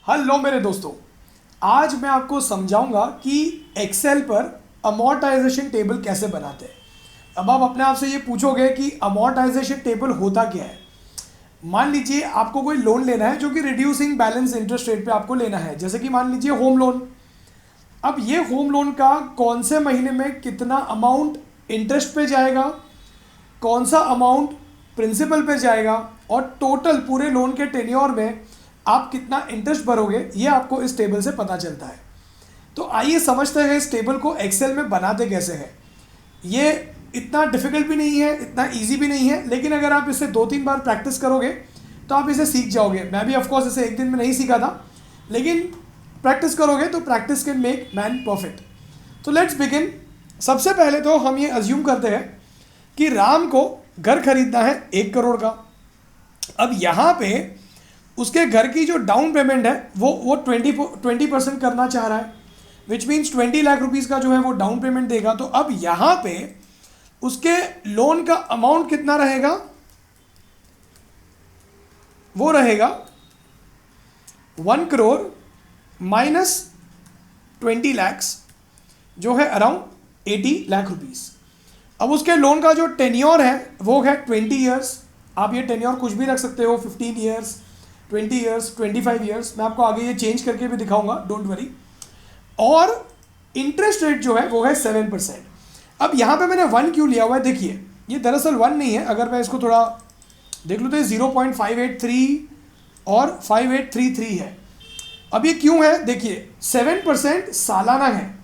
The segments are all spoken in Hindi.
हेलो मेरे दोस्तों, आज मैं आपको समझाऊंगा कि एक्सेल पर अमोर्टाइजेशन टेबल कैसे बनाते हैं। अब आप अपने आप से ये पूछोगे कि अमोर्टाइजेशन टेबल होता क्या है। मान लीजिए आपको कोई लोन लेना है जो कि रिड्यूसिंग बैलेंस इंटरेस्ट रेट पे आपको लेना है, जैसे कि मान लीजिए होम लोन। अब ये होम लोन का कौन से महीने में कितना अमाउंट इंटरेस्ट पे जाएगा, कौन सा अमाउंट प्रिंसिपल पे जाएगा और टोटल पूरे लोन के टेन्योर में आप कितना इंटरेस्ट भरोगे, ये आपको इस टेबल से पता चलता है। तो आइए समझते हैं इस टेबल को एक्सेल में बनाते कैसे हैं। ये इतना डिफिकल्ट भी नहीं है, इतना इजी भी नहीं है, लेकिन अगर आप इसे 2-3 बार प्रैक्टिस करोगे तो आप इसे सीख जाओगे। मैं भी ऑफकोर्स इसे एक दिन में नहीं सीखा था, लेकिन प्रैक्टिस करोगे तो practice can make man perfect. तो लेट्स बिगिन। सबसे पहले तो हम ये अज्यूम करते हैं कि राम को घर खरीदना है 1 करोड़ का। अब यहाँ पे उसके घर की जो डाउन पेमेंट है वो 20% करना चाह रहा है, विच मीन्स 20 लाख रुपीज़ का जो है वो डाउन पेमेंट देगा। तो अब यहाँ पे उसके लोन का अमाउंट कितना रहेगा, वो रहेगा 1 करोड़ माइनस 20 लैक्स, जो है अराउंड 80 लाख रुपीज़। अब उसके लोन का जो टेन्योर है वो है 20 ईयर्स। आप ये टेन्योर कुछ भी रख सकते हो, 15 ईयर्स, 20 ईयर्स, 25 ईयर्स। मैं आपको आगे ये चेंज करके भी दिखाऊंगा, डोंट वरी। और इंटरेस्ट रेट जो है वो है 7%। अब यहाँ पे मैंने 1 क्यों लिया हुआ है, देखिए ये दरअसल 1 नहीं है। अगर मैं इसको थोड़ा देख लूँ तो 0.583 और 5833 है। अब ये क्यों है, देखिए 7% सालाना है,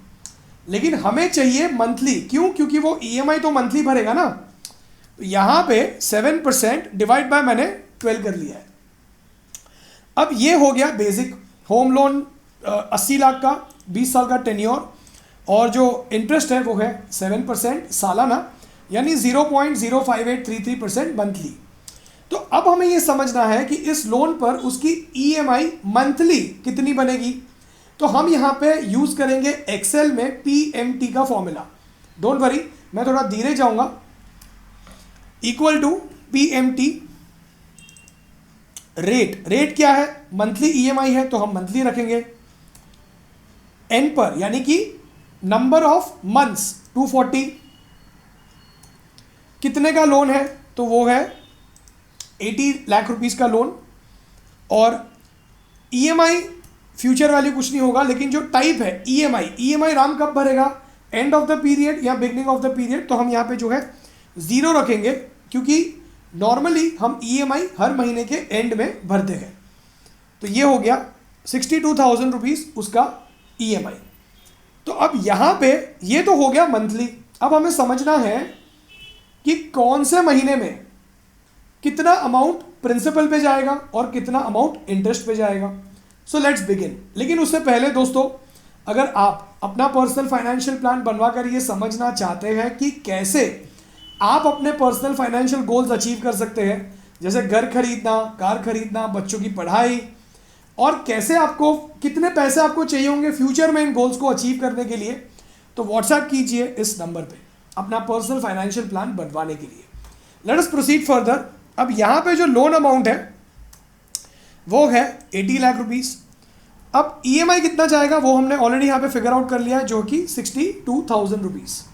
लेकिन हमें चाहिए मंथली। क्यों? क्योंकि वो ईएमआई तो मंथली भरेगा ना। तो यहाँ पे 7% डिवाइड बाय मैंने 12 कर लिया है। अब ये हो गया बेसिक होम लोन, 80 लाख का, 20 साल का टेन्योर, और जो इंटरेस्ट है वो है 7% सालाना, यानी 0.05833% मंथली। तो अब हमें ये समझना है कि इस लोन पर उसकी ईएमआई मंथली कितनी बनेगी। तो हम यहाँ पे यूज़ करेंगे एक्सेल में पीएमटी का फॉर्मूला। डोंट वरी, मैं थोड़ा धीरे जाऊँगा। इक्वल टू पीएमटी रेट क्या है, मंथली ईएमआई है तो हम मंथली रखेंगे। एन पर यानी कि नंबर ऑफ मंथ्स 240। कितने का लोन है, तो वो है 80 लाख रुपीस का लोन। और ईएमआई फ्यूचर वैल्यू कुछ नहीं होगा, लेकिन जो टाइप है ईएमआई राम कब भरेगा, एंड ऑफ द पीरियड या बिगनिंग ऑफ द पीरियड। तो हम यहाँ पे जो है 0 रखेंगे, क्योंकि नॉर्मली हम ईएमआई हर महीने के एंड में भरते हैं। तो ये हो गया 62,000 रुपीज़ उसका ईएमआई। तो अब यहाँ पे ये तो हो गया मंथली। अब हमें समझना है कि कौन से महीने में कितना अमाउंट प्रिंसिपल पे जाएगा और कितना अमाउंट इंटरेस्ट पे जाएगा। So let's begin. लेकिन उससे पहले दोस्तों, अगर आप अपना पर्सनल फाइनेंशियल प्लान बनवा कर ये समझना चाहते हैं कि कैसे आप अपने पर्सनल फाइनेंशियल गोल्स अचीव कर सकते हैं, जैसे घर खरीदना, कार खरीदना, बच्चों की पढ़ाई, और कैसे आपको कितने पैसे आपको चाहिए होंगे फ्यूचर में इन गोल्स को अचीव करने के लिए, तो व्हाट्सएप कीजिए इस नंबर पे अपना पर्सनल फाइनेंशियल प्लान बनवाने के लिए। Let us proceed further. अब यहाँ पे जो लोन अमाउंट है वो है 80 लाख रुपीस। अब ईएमआई कितना जाएगा वो हमने ऑलरेडी यहाँ पे फिगर आउट कर लिया है, जो कि 62,000 रुपीस।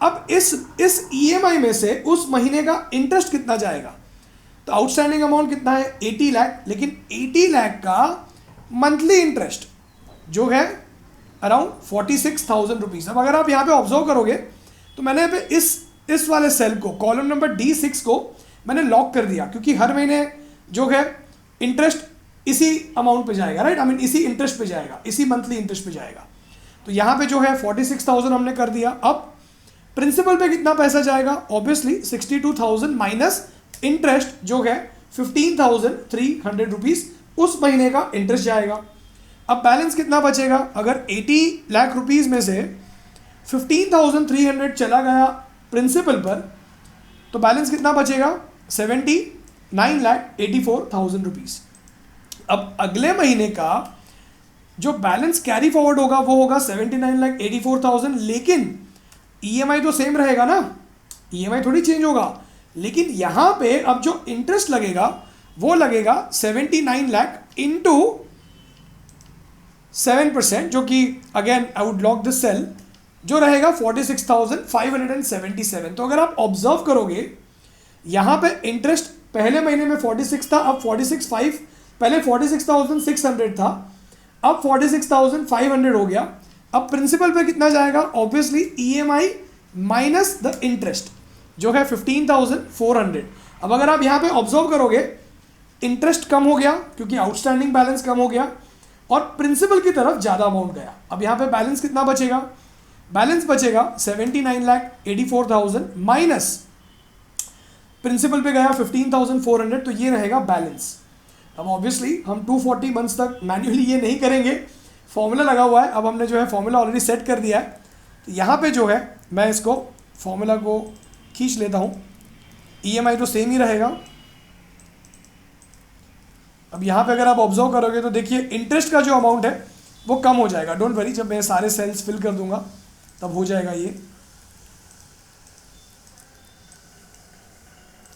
अब इस ईएमआई में से उस महीने का इंटरेस्ट कितना जाएगा, तो आउटस्टैंडिंग अमाउंट कितना है 80 लाख, लेकिन 80 लाख का मंथली इंटरेस्ट जो है अराउंड 46,000 रुपीज़। अब अगर आप यहाँ पे ऑब्जर्व करोगे तो मैंने यहाँ पे इस वाले सेल को, कॉलम नंबर D6 को मैंने लॉक कर दिया, क्योंकि हर महीने जो है इंटरेस्ट इसी अमाउंट पे जाएगा, राइट। आई मीन इसी इंटरेस्ट पे जाएगा, इसी मंथली इंटरेस्ट पे जाएगा। तो यहाँ पे जो है 46,000 हमने कर दिया। अब प्रिंसिपल पे कितना पैसा जाएगा, ऑब्वियसली 62,000 माइनस इंटरेस्ट जो है 15,300 रुपीज़ उस महीने का इंटरेस्ट जाएगा। अब बैलेंस कितना बचेगा, अगर 80 लाख रुपीज़ में से 15,300 चला गया प्रिंसिपल पर, तो बैलेंस कितना बचेगा 79,84,000 रुपीज़। अब अगले महीने का जो बैलेंस कैरी फॉरवर्ड होगा वो होगा 79,84,000, लेकिन ईएमआई तो सेम रहेगा ना, ईएमआई थोड़ी चेंज होगा। लेकिन यहाँ पे अब जो इंटरेस्ट लगेगा वो लगेगा 79 लाख इंटू 7%, जो कि again I would lock this cell, जो रहेगा 46,577। तो अगर आप ऑब्जर्व करोगे यहाँ पे इंटरेस्ट पहले महीने में 46 था, अब 46,500, पहले 46,600 था, अब 46,500 हो गया। अब प्रिंसिपल पे कितना जाएगा? Obviously EMI minus the interest जो है 15,400। अब अगर आप यहाँ पे ऑब्जर्व करोगे इंटरेस्ट कम हो गया क्योंकि आउटस्टैंडिंग बैलेंस कम हो गया और प्रिंसिपल की तरफ ज़्यादा अमाउंट गया। अब यहाँ पे बैलेंस कितना बचेगा? बैलेंस बचेगा 79,84,000 माइनस प्रिंसिपल पे गया 15,400, तो ये रहेगा बैलेंस। अब ऑब्वियसली हम 240 मंथ्स तक मैन्युअली ये नहीं करेंगे, फॉर्मूला लगा हुआ है। अब हमने जो है फॉर्मूला ऑलरेडी सेट कर दिया है, तो यहाँ पे जो है मैं इसको फॉर्मूला को खींच लेता हूँ। EMI तो सेम ही रहेगा। अब यहाँ पे अगर आप ऑब्जर्व करोगे तो देखिए इंटरेस्ट का जो अमाउंट है वो कम हो जाएगा। डोंट वरी, जब मैं सारे सेल्स फिल कर दूंगा तब हो जाएगा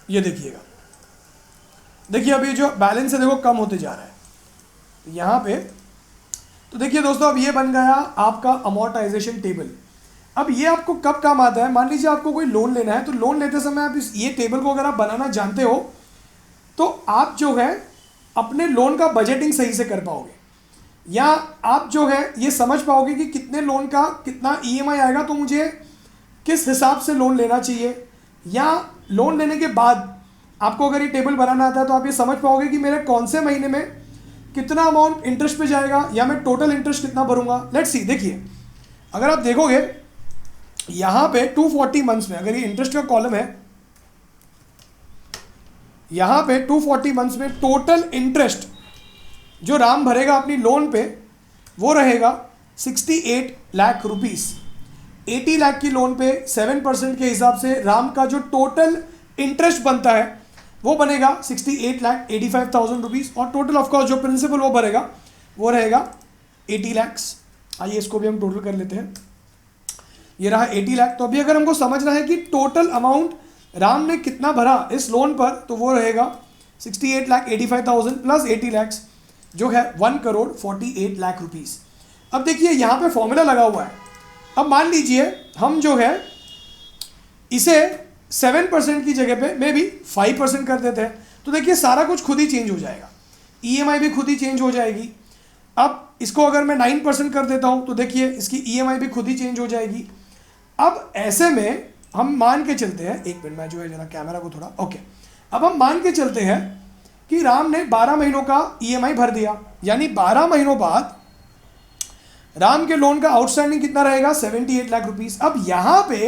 ये देखिएगा। देखिए अभी जो बैलेंस है देखो कम होते जा रहा है यहाँ पे। तो देखिए दोस्तों, अब ये बन गया आपका अमोर्टाइजेशन टेबल। अब ये आपको कब काम आता है? मान लीजिए आपको कोई लोन लेना है, तो लोन लेते समय आप ये टेबल को अगर आप बनाना जानते हो तो आप जो है अपने लोन का बजटिंग सही से कर पाओगे, या आप जो है ये समझ पाओगे कि कितने लोन का कितना EMI आएगा, तो मुझे किस हिसाब से लोन लेना चाहिए। या लोन लेने के बाद आपको अगर ये टेबल बनाना आता है तो आप ये समझ पाओगे कि मेरे कौन से महीने में कितना अमाउंट इंटरेस्ट पे जाएगा या मैं टोटल इंटरेस्ट कितना भरूंगा। लेट्स सी, देखिए अगर आप देखोगे यहाँ पे 240 मंथ्स में, अगर ये इंटरेस्ट का कॉलम है, यहाँ पे 240 मंथ्स में टोटल इंटरेस्ट जो राम भरेगा अपनी लोन पे वो रहेगा 68 लाख रुपीस। 80 लाख की लोन पे 7% के हिसाब से राम का जो टोटल इंटरेस्ट बनता है वो बनेगा 68,85,000 रुपीस, और टोटल ऑफकोर्स जो प्रिंसिपल वो भरेगा वो रहेगा 80 लैक्स। आइए इसको भी हम टोटल कर लेते हैं। ये रहा 80 लाख। तो अभी अगर हमको समझना है कि टोटल अमाउंट राम ने कितना भरा इस लोन पर, तो वो रहेगा 68,85,000 प्लस 80 लैक्स जो है 1,48 लाख रुपीस। अब देखिए यहाँ पे फॉर्मूला लगा हुआ है। अब मान लीजिए हम जो है इसे 7% की जगह पे मे बी 5% कर देते हैं, तो देखिए सारा कुछ खुद ही चेंज हो जाएगा, EMI भी खुद ही चेंज हो जाएगी। अब इसको अगर मैं 9% कर देता हूँ तो देखिए इसकी EMI भी खुद ही चेंज हो जाएगी। अब ऐसे में हम मान के चलते हैं, एक मिनट में जो है जरा कैमरा को थोड़ा ओके। अब हम मान के चलते हैं कि राम ने 12 महीनों का EMI भर दिया, यानी 12 महीनों बाद राम के लोन का आउटस्टैंडिंग कितना रहेगा? 78 लाख रुपीस। अब यहाँ पे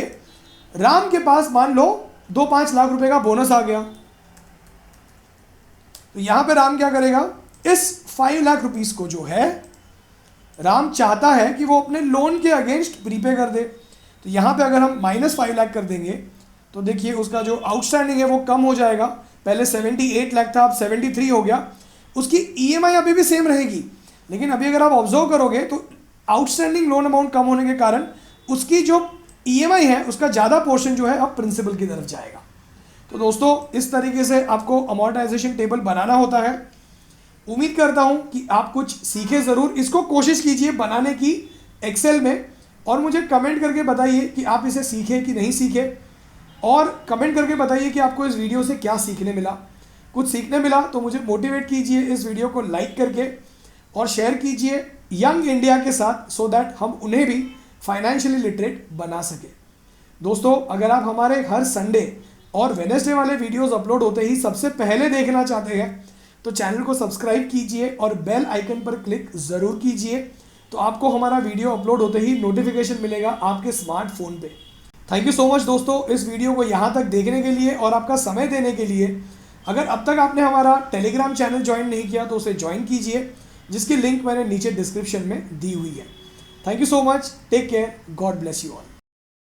राम के पास मान लो 2-5 लाख रुपए का बोनस आ गया, तो यहाँ पे राम क्या करेगा? इस 5 लाख रुपीस को जो है राम चाहता है कि वो अपने लोन के अगेंस्ट प्रीपे कर दे। तो यहाँ पे अगर हम -5 लाख कर देंगे तो देखिए उसका जो आउटस्टैंडिंग है वो कम हो जाएगा। पहले 78 लाख था, अब 73 हो गया। उसकी EMI अभी भी सेम रहेगी, लेकिन अभी अगर आप ऑब्जर्व करोगे तो आउटस्टैंडिंग लोन अमाउंट कम होने के कारण उसकी जो EMI है उसका ज़्यादा पोर्शन जो है अब प्रिंसिपल की तरफ जाएगा। तो दोस्तों इस तरीके से आपको अमोर्टाइजेशन टेबल बनाना होता है। उम्मीद करता हूँ कि आप कुछ सीखे ज़रूर। इसको कोशिश कीजिए बनाने की एक्सेल में, और मुझे कमेंट करके बताइए कि आप इसे सीखे कि नहीं सीखे, और कमेंट करके बताइए कि आपको इस वीडियो से क्या सीखने मिला। कुछ सीखने मिला तो मुझे मोटिवेट कीजिए इस वीडियो को लाइक करके, और शेयर कीजिए यंग इंडिया के साथ, सो दैट हम उन्हें भी फाइनेंशियली लिटरेट बना सके। दोस्तों अगर आप हमारे हर संडे और वेडनेसडे वाले वीडियोस अपलोड होते ही सबसे पहले देखना चाहते हैं तो चैनल को सब्सक्राइब कीजिए और बेल आइकन पर क्लिक ज़रूर कीजिए, तो आपको हमारा वीडियो अपलोड होते ही नोटिफिकेशन मिलेगा आपके स्मार्टफोन पे। थैंक यू सो मच दोस्तों इस वीडियो को यहाँ तक देखने के लिए और आपका समय देने के लिए। अगर अब तक आपने हमारा टेलीग्राम चैनल ज्वाइन नहीं किया तो उसे ज्वाइन कीजिए, जिसकी लिंक मैंने नीचे डिस्क्रिप्शन में दी हुई है। Thank you so much, take care, God bless you all.